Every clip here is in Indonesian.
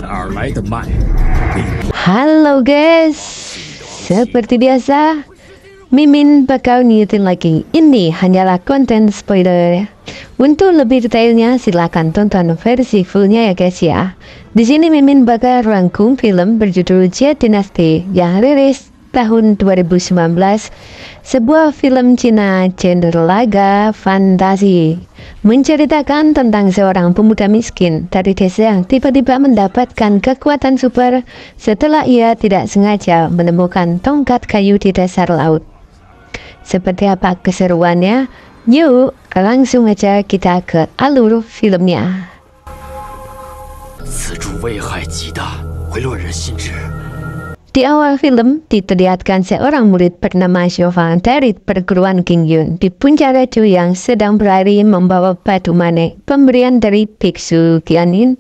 哪儿来的麦？ Halo guys, seperti biasa, Mimin bakal ngingetin lagi. Ini hanyalah konten spoiler. Untuk lebih detailnya silahkan tonton versi fullnya ya guys ya. Di sini Mimin bakal rangkum film berjudul Jade Dynasty yang rilis tahun 2019, sebuah film Cina genre laga fantasi, menceritakan tentang seorang pemuda miskin dari desa yang tiba-tiba mendapatkan kekuatan super setelah ia tidak sengaja menemukan tongkat kayu di dasar laut. Seperti apa keseruannya? Yuk, langsung aja kita ke alur filmnya. 此处危害极大，会乱人心智。 Di awal film, diperlihatkan seorang murid bernama Xiaofang dari perguruan Qingyun di puncak Raju yang sedang berlari membawa batu manik pemberian dari biksu Qianin.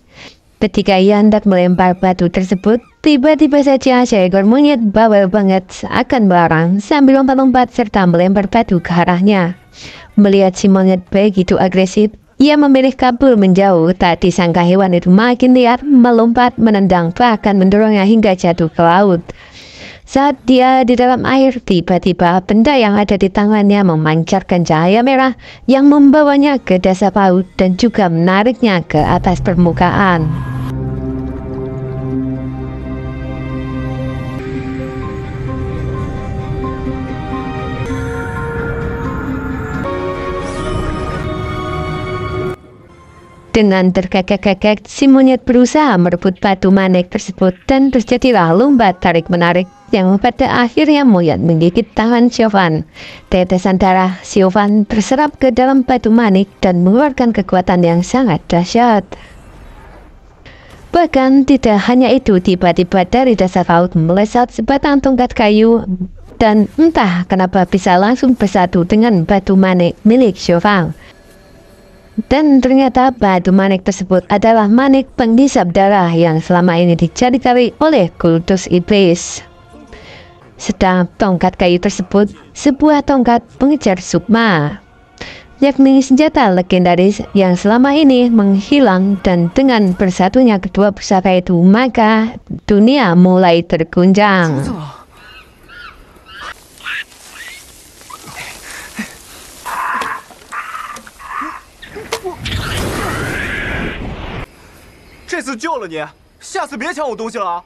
Ketika ia hendak melempar batu tersebut, tiba-tiba saja seekor monyet bawel banget akan melarang sambil lompat-lompat serta melempar batu ke arahnya. Melihat si monyet begitu agresif, ia memilih kabur menjauh. Tak disangka hewan itu makin liar, melompat, menendang, bahkan mendorongnya hingga jatuh ke laut. Saat dia di dalam air, tiba-tiba benda yang ada di tangannya memancarkan cahaya merah yang membawanya ke dasar laut dan juga menariknya ke atas permukaan. Dengan terkekek-kekek, si monyet berusaha merebut batu manik tersebut dan terjadilah lomba tarik-menarik yang pada akhirnya monyet menggigit tangan Xiaofang. Tetesan darah Xiaofang terserap ke dalam batu manik dan mengeluarkan kekuatan yang sangat dahsyat. Bahkan tidak hanya itu, tiba-tiba dari dasar laut melesat sebatang tongkat kayu dan entah kenapa bisa langsung bersatu dengan batu manik milik Xiaofang. Dan ternyata batu manik tersebut adalah manik penghisap darah yang selama ini dicari-cari oleh kultus iblis. Sedang tongkat kayu tersebut sebuah tongkat pengejar sukma, yakni senjata legendaris yang selama ini menghilang, dan dengan bersatunya kedua pusaka itu maka dunia mulai terguncang. 这次救了你，下次别抢我东西了啊！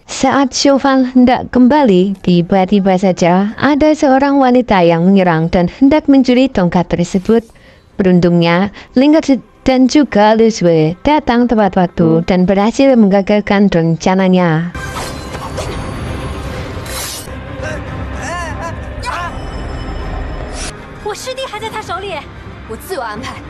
Saat Xiaofang hendak kembali, tiba-tiba saja ada seorang wanita yang menyerang dan hendak mencuri tongkat tersebut. Beruntungnya, Lingard dan juga Lu Sui datang tepat waktu dan berhasil menggagalkan rencananya. 我师弟还在他手里，我自有安排。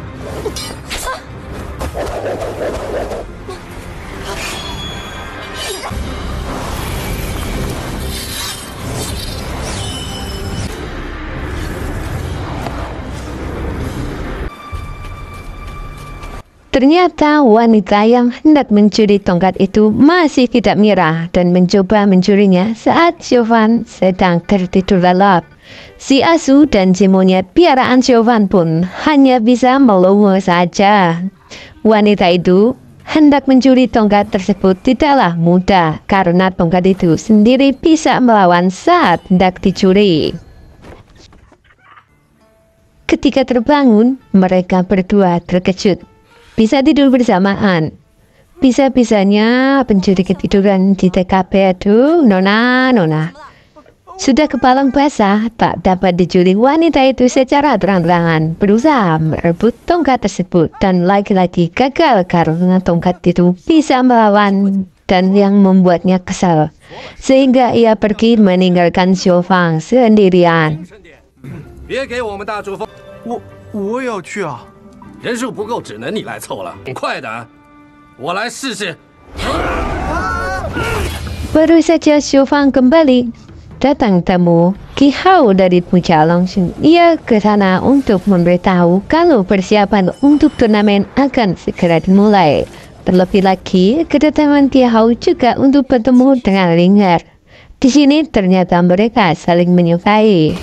Ternyata wanita yang hendak mencuri tongkat itu masih tidak menyerah dan mencoba mencurinya saat Xiaofang sedang tertidur lelap. Si asu dan si monyet piaraan Xiaofang pun hanya bisa melongo saja. Wanita itu hendak mencuri tongkat tersebut tidaklah mudah karena tongkat itu sendiri bisa melawan saat hendak dicuri. Ketika terbangun, mereka berdua terkejut. Bisa tidur bersamaan. Bisa-bisanya pencuri ketiduran di TKP itu nona. Sudah kepalang basah, tak dapat dicuri. Wanita itu secara terang-terangan berusaha merebut tongkat tersebut dan lagi-lagi gagal karena tongkat itu bisa melawan dan yang membuatnya kesal. Sehingga ia pergi meninggalkan Xiaofang sendirian. 别给我们大主峰，我也要去啊！ 人数不够，只能你来凑了。很快的，我来试试。 Baru saja Xiaofang kembali, datang tamu Qi Hao dari puncak. Langsung ia ke sana untuk memberitahu kalau persiapan untuk turnamen akan segera dimulai. Terlebih lagi, kedatangan Qi Hao juga untuk bertemu dengan Lingard. Di sini ternyata mereka saling menyukai.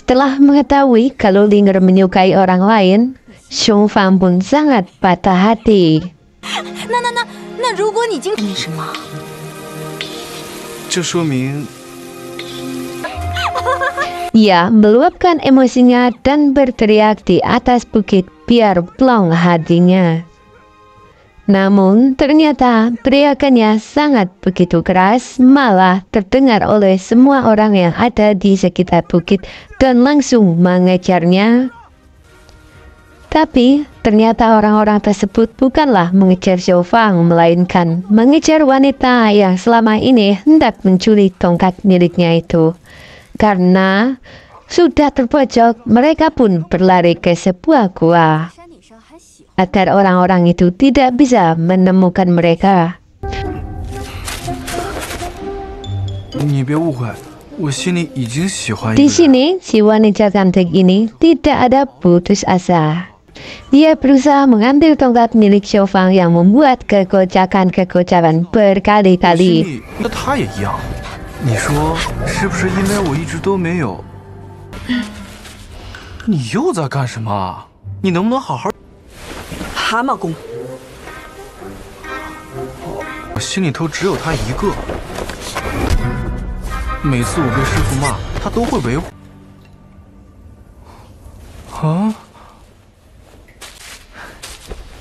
Setelah mengetahui kalau Linger menyukai orang lain, Xiong Fan pun sangat patah hati. 那如果你今天什么？ 这说明 Ia meluapkan emosinya dan berteriak di atas bukit biar plong hatinya. Namun ternyata teriakannya sangat begitu keras, malah terdengar oleh semua orang yang ada di sekitar bukit dan langsung mengejarnya. Tapi ternyata orang-orang tersebut bukanlah mengejar Xiong Fan, melainkan mengejar wanita yang selama ini hendak mencuri tongkat miliknya itu. Karena sudah terpojok, mereka pun berlari ke sebuah gua agar orang-orang itu tidak bisa menemukan mereka. 你别误会，我心里已经喜欢 Di sini, si wanita cantik ini tidak ada putus asa. Dia berusaha mengambil tongkat milik Xiong Fan yang membuat kegocakan-kegocakan berkali-kali. 那他也一样。你说是不是因为我一直都没有？你又在干什么？你能不能好好？蛤蟆功，我心里头只有他一个。每次我被师傅骂，他都会维护。啊？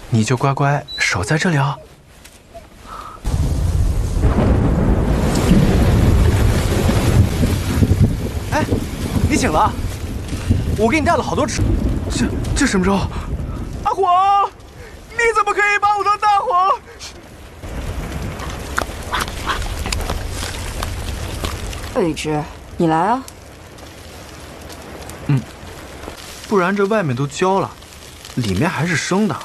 你就乖乖守在这里啊！哎，你醒了？我给你带了好多吃。这什么时候？阿黄，你怎么可以把我当大黄？ 魏之，你来啊！不然这外面都焦了，里面还是生的。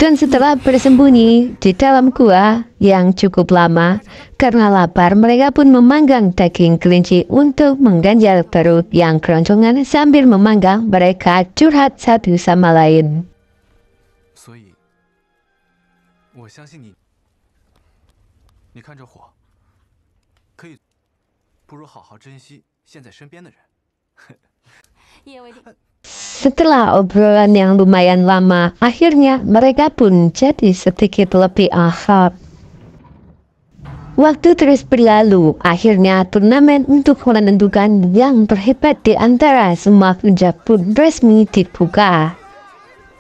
Dan setelah bersembunyi di dalam gua yang cukup lama, karena lapar mereka pun memanggang daging kelinci untuk mengganjal perut yang keroncongan sambil memanggang mereka curhat satu sama lain. 所以，我相信你。你看这火，可以，不如好好珍惜现在身边的人。 Setelah obrolan yang lumayan lama, akhirnya mereka pun jadi sedikit lebih akrab. Waktu terus berlalu, akhirnya turnamen untuk menentukan yang terhebat di antara semua penjab pun resmi dibuka.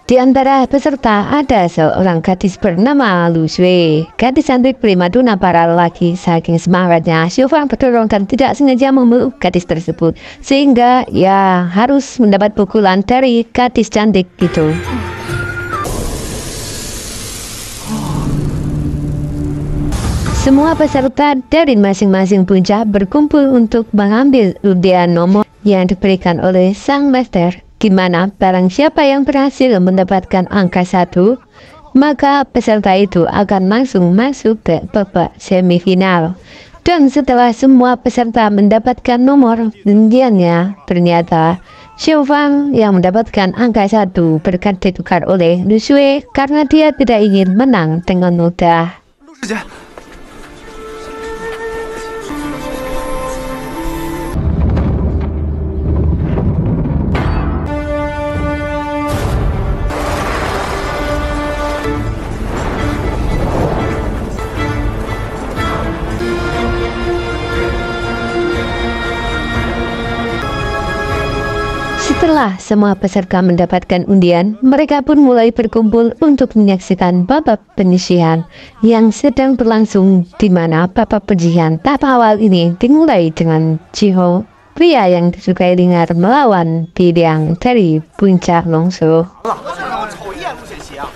Di antara peserta ada seorang gadis bernama Lu Shui. Gadis cantik primadona para lelaki. Saking semangatnya, Xiong Fan berdorong dan tidak sengaja memeluk gadis tersebut, sehingga ya harus mendapat pukulan dari gadis cantik itu. Semua peserta dari masing-masing puncak berkumpul untuk mengambil undian nomor yang diberikan oleh sang master. Gimana barang siapa yang berhasil mendapatkan angka 1, maka peserta itu akan langsung masuk ke babak semifinal. Dan setelah semua peserta mendapatkan nomor undiannya, ternyata Xiong Fan yang mendapatkan angka 1 berkat ditukar oleh Lu Shui karena dia tidak ingin menang dengan mudah. 陆师姐， Setelah semua peserta mendapatkan undian, mereka pun mulai berkumpul untuk menyaksikan babak penyisihan yang sedang berlangsung, di mana babak penyisihan tahap awal ini dimulai dengan Jiho, pria yang disukai Linger, melawan Biliang dari puncak Longsu.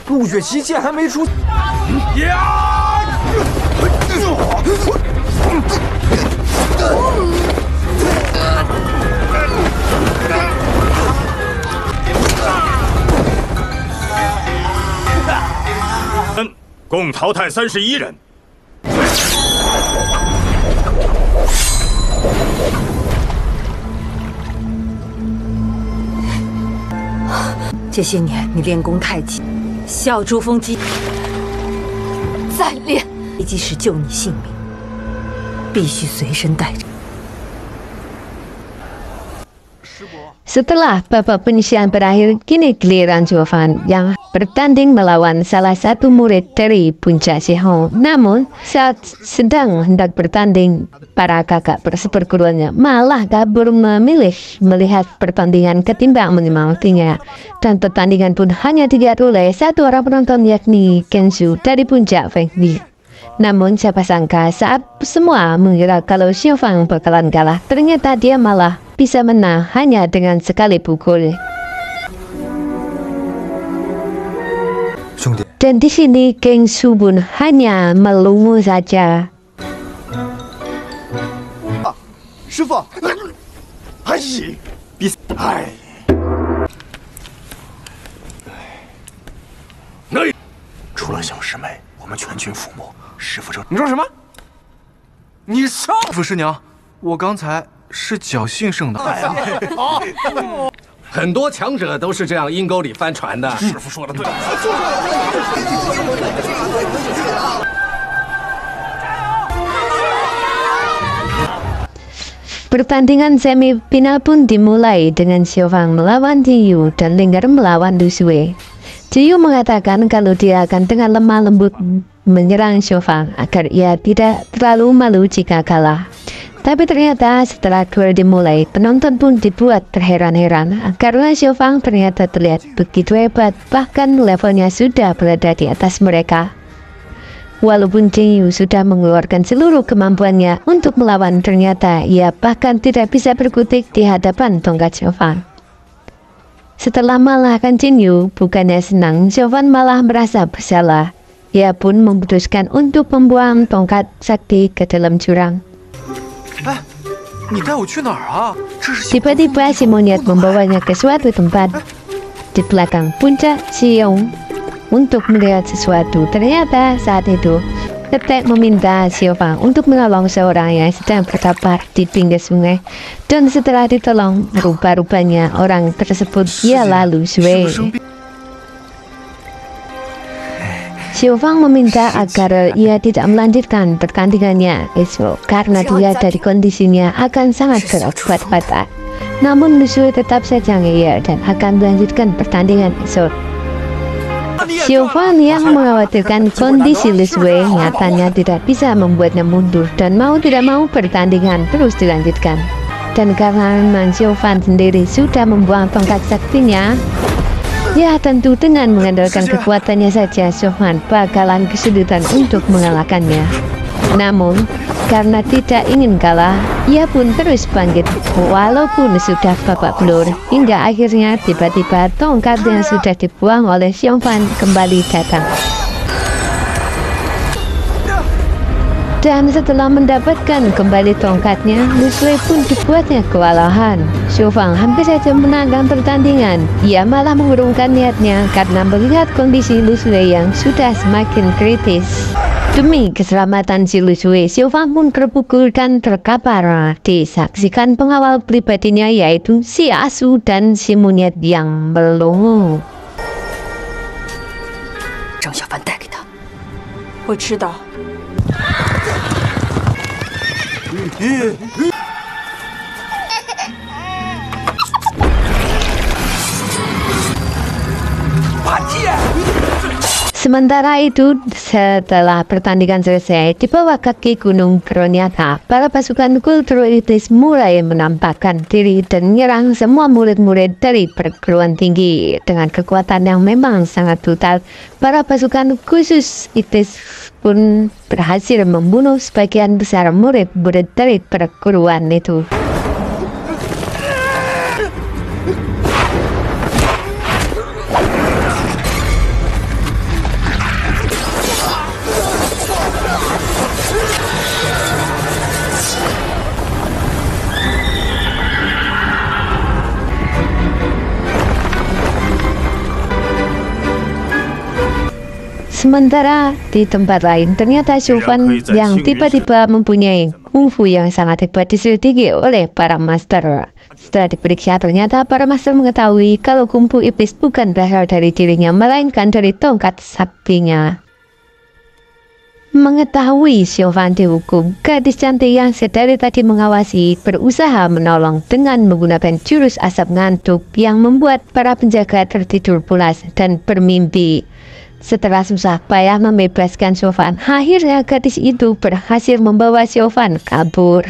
陆雪琪竟然还没出。共淘汰31人。这些年你练功太极，小珠风击，再练。即使救你性命，必须随身带着。Setelah babak penyisihan berakhir, kini giliran Jovan yang bertanding melawan salah satu murid dari Puncak Sihong. Namun, saat sedang hendak bertanding, para kakak perguruannya malah kabur memilih melihat pertandingan ketimbang menyemangatinya. Dan pertandingan pun hanya dilihat oleh satu orang penonton, yakni Kensu dari Puncak Fengli. Namun siapa sangka saat semua mengira kalau Xiaofang bakalan kalah, ternyata dia malah bisa menang hanya dengan sekali pukul. Dan di sini Geng Su pun hanya melungu saja. 师傅，哎，比哎，除了小师妹，我们全军覆没。师傅这……你说什么？你上傅师娘，我刚才是侥幸胜的。很多强者都是这样阴沟里翻船的。师傅说的对。 Pertandingan semifinal pun dimulai dengan Xiaofang melawan Jiyu dan Linggar melawan Lu Xue. Jiyu mengatakan kalau dia akan dengan lemah lembut menyerang Xiaofang agar ia tidak terlalu malu jika kalah. Tapi ternyata setelah duel dimulai, penonton pun dibuat terheran-heran karena Xiaofang ternyata terlihat begitu hebat, bahkan levelnya sudah berada di atas mereka. Walaupun Jiyu sudah mengeluarkan seluruh kemampuannya untuk melawan, ternyata ia bahkan tidak bisa berkutik di hadapan tongkat Xiaofang. Setelah mengalahkan Jiyu, bukannya senang, Xiaofang malah merasa bersalah. Ia pun memutuskan untuk membuang tongkat sakti ke dalam jurang. Tiba-tiba si monyet membawanya ke suatu tempat di belakang puncak Xiong untuk melihat sesuatu. Ternyata saat itu Ketek meminta Xiaofang untuk menolong seorang yang sedang bertapar di pinggir sungai. Dan setelah ditolong, rupa-rupanya orang tersebut ialah Lu Xue. Xiaofang meminta agar ia tidak melanjutkan pertandingannya esok karena dia dari kondisinya akan sangat berobat-obat. Namun Lu Xue tetap saja ngeyel dan akan melanjutkan pertandingan esok. Xiaofang yang mengkhawatirkan kondisi Lu Xue nyatanya tidak bisa membuatnya mundur dan mau tidak mau pertandingan terus dilanjutkan. Dan karena memang Xiaofang sendiri sudah membuang tongkat saktinya, ya tentu dengan mengandalkan kekuatannya saja Xiaofang bakalan kesulitan untuk mengalahkannya. Namun karena tidak ingin kalah, ia pun terus bangkit walaupun sudah babak belur, hingga akhirnya tiba-tiba tongkat yang sudah dibuang oleh Xiaofang kembali datang. Dan setelah mendapatkan kembali tongkatnya, Lu Xue pun dibuatnya kewalahan. Xiaofang hampir saja menangkan pertandingan. Ia malah mengurungkan niatnya karena melihat kondisi Lu Xue yang sudah semakin kritis. Demi keselamatan si Lu Xue, Xiaofang pun terpukul dan terkapar. Disaksikan pengawal pribadinya yaitu si asu dan si monyet yang melongo. 让小凡带给他。我知道。 Sementara itu, setelah pertandingan selesai, di bawah kaki Gunung Kronyata, para pasukan kultur elitis mulai menampakkan diri dan menyerang semua murid-murid dari perguruan tinggi. Dengan kekuatan yang memang sangat brutal, para pasukan khusus elitis pun berhasil membunuh sebagian besar murid-murid dari perguruan itu. Sementara di tempat lain, ternyata Xiaofang yang tiba-tiba mempunyai kungfu yang sangat hebat diselidiki oleh para master. Setelah diperiksa, ternyata para master mengetahui kalau kungfu iblis bukan berasal dari dirinya, melainkan dari tongkat saktinya. Mengetahui Xiaofan dihukum, gadis cantik yang sedari tadi mengawasi berusaha menolong dengan menggunakan jurus asap ngantuk yang membuat para penjaga tertidur pulas dan bermimpi. Setelah susah payah membebaskan Xiaofan, akhirnya gadis itu berhasil membawa Xiaofan kabur.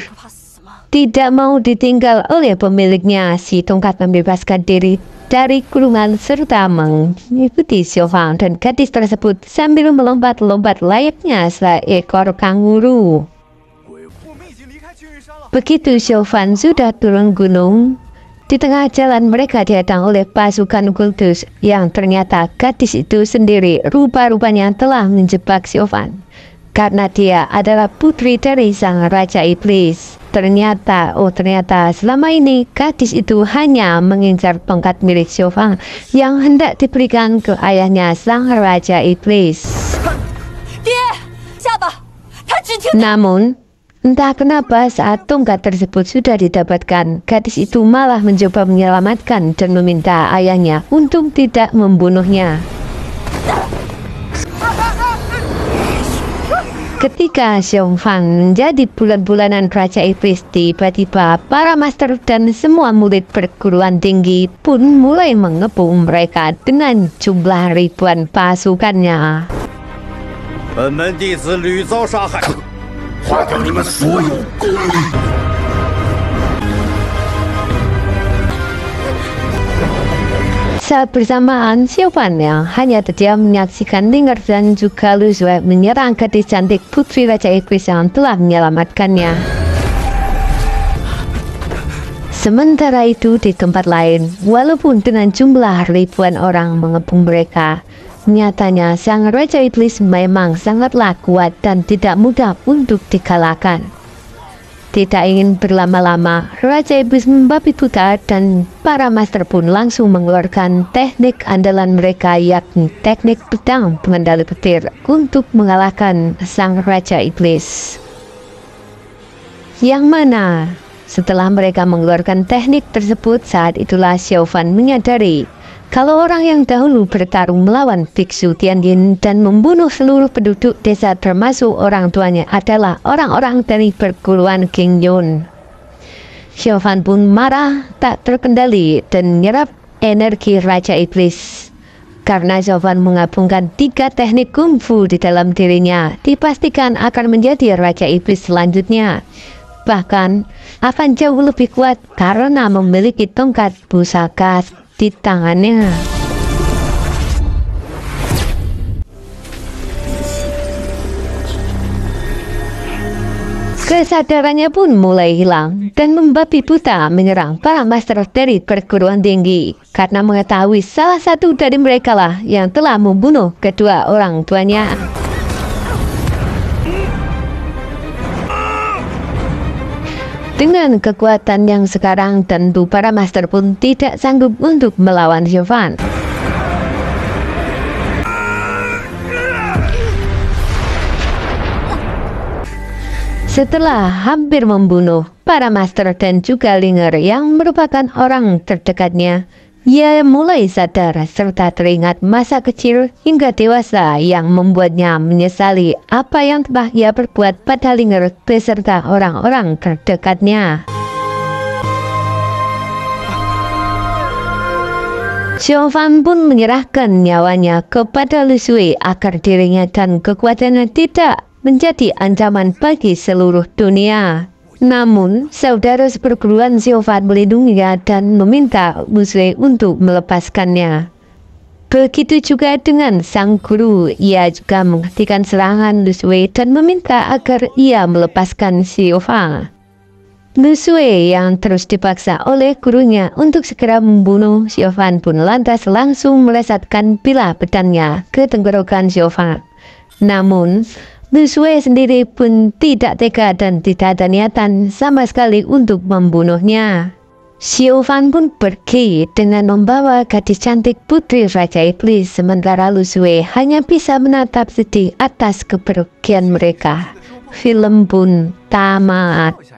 Tidak mau ditinggal oleh pemiliknya, si tongkat membebaskan diri dari kurungan serta mengikuti Xiaofan dan gadis tersebut sambil melompat-lompat layaknya seekor kanguru. Begitu Xiaofan sudah turun gunung, di tengah jalan mereka dihadang oleh pasukan kultus yang ternyata gadis itu sendiri rupa-rupanya telah menjebak Xiaofan. Karena dia adalah putri dari sang Raja Iblis. Ternyata selama ini gadis itu hanya mengincar tongkat milik Xiaofan yang hendak diberikan ke ayahnya sang Raja Iblis. Namun, entah kenapa saat tongkat tersebut sudah didapatkan, gadis itu malah mencoba menyelamatkan dan meminta ayahnya untuk tidak membunuhnya. Ketika Xiaofan menjadi bulan-bulanan Raja Iblis, tiba-tiba para master dan semua murid perguruan tinggi pun mulai mengepung mereka dengan jumlah ribuan pasukannya. 本门弟子屡遭杀害， 花掉你们所有功力。 Saat bersamaan, Xiaofan yang hanya terdiam menyaksikan Ling'er dan juga Lu Xue menyerang gadis cantik putri Raja Iblis yang telah menyelamatkannya. Sementara itu di tempat lain, walaupun dengan jumlah ribuan orang mengepung mereka, nyatanya sang Raja Iblis memang sangatlah kuat dan tidak mudah untuk dikalahkan. Tidak ingin berlama-lama, Raja Iblis membabi buta dan para master pun langsung mengeluarkan teknik andalan mereka, yakni teknik pedang pengendali petir untuk mengalahkan sang Raja Iblis. Yang mana setelah mereka mengeluarkan teknik tersebut, saat itulah Xiaofan menyadari kalau orang yang dahulu bertarung melawan biksu Tianjin dan membunuh seluruh penduduk desa termasuk orang tuanya adalah orang-orang dari perguruan Qingyun. Xiaofan pun marah tak terkendali dan menyerap energi Raja Iblis. Karena Xiaofan menggabungkan 3 teknik kungfu di dalam dirinya, dipastikan akan menjadi Raja Iblis selanjutnya. Bahkan akan jauh lebih kuat karena memiliki tongkat pusaka di tangannya. Kesadarannya pun mulai hilang dan membabi buta menyerang para master dari perguruan tinggi karena mengetahui salah satu dari mereka lah yang telah membunuh kedua orang tuanya. Dengan kekuatan yang sekarang, tentu para master pun tidak sanggup untuk melawan Xiaofan. Setelah hampir membunuh para master dan juga Ling'er yang merupakan orang terdekatnya, ia mulai sadar serta teringat masa kecil hingga dewasa yang membuatnya menyesali apa yang telah ia perbuat pada Ling'er beserta orang-orang terdekatnya. Xiaofan pun menyerahkan nyawanya kepada Lu Xue agar dirinya dan kekuatannya tidak menjadi ancaman bagi seluruh dunia. Namun, saudara seperguruan Xiaofan melindunginya dan meminta Lu Xue untuk melepaskannya. Begitu juga dengan sang guru, ia juga menghentikan serangan Lu Xue dan meminta agar ia melepaskan Xiaofan. Lu Xue yang terus dipaksa oleh gurunya untuk segera membunuh Xiaofan pun lantas langsung melesatkan bilah pedangnya ke tenggorokan Xiaofan. Namun, Lu Xue sendiri pun tidak tega dan tidak ada niatan sama sekali untuk membunuhnya. Xiaofan pun pergi dengan membawa gadis cantik putri Raja Iblis, sementara Lu Xue hanya bisa menatap sedih atas kepergian mereka. Film pun tamat.